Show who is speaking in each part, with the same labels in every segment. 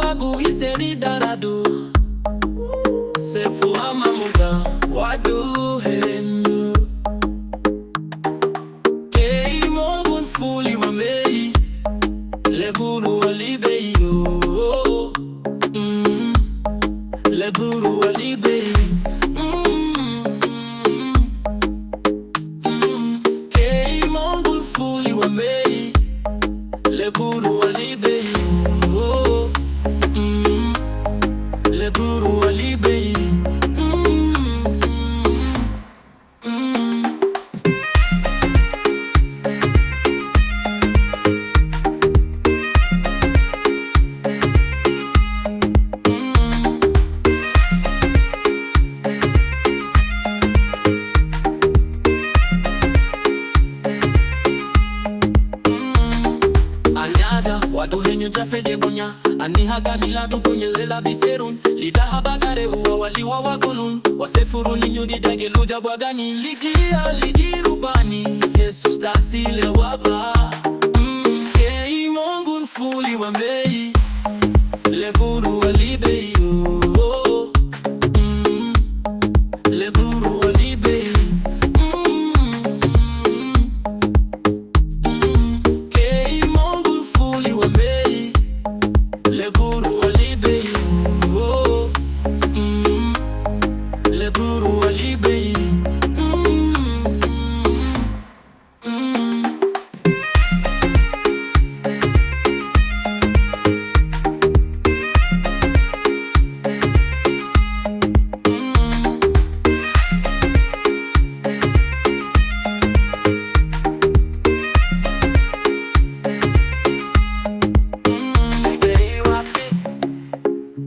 Speaker 1: wagu iseri daradu. Sefu amamuga wadu henyu. Kei mongun fuli wamei leburu walibei yo. Leburu walibei. Kei mongun fuli wamei leburu walibei yo. Leburu walibei. Wadu henyu jafede gonya ani haganila dukunyelela biserun lida habagare uwa waliwa wagunun wasefuru ninyudi dageluja bwagani ligirubani Jesus dasile waba. Kei mongun fuli wambei leburu walibei yo. Leburu walibei. Kei mongun fuli wambei leburu walibei yo. Leburu walibei.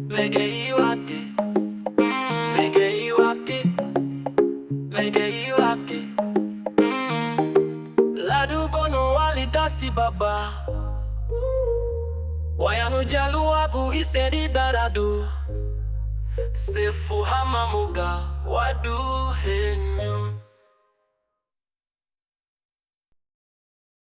Speaker 1: Megeiwati, Megeiwati, Megeiwati. Ladu gono walidasi baba. Wayanu jalu wagu iseri daradu. Sefu hamamuga wadu henyu.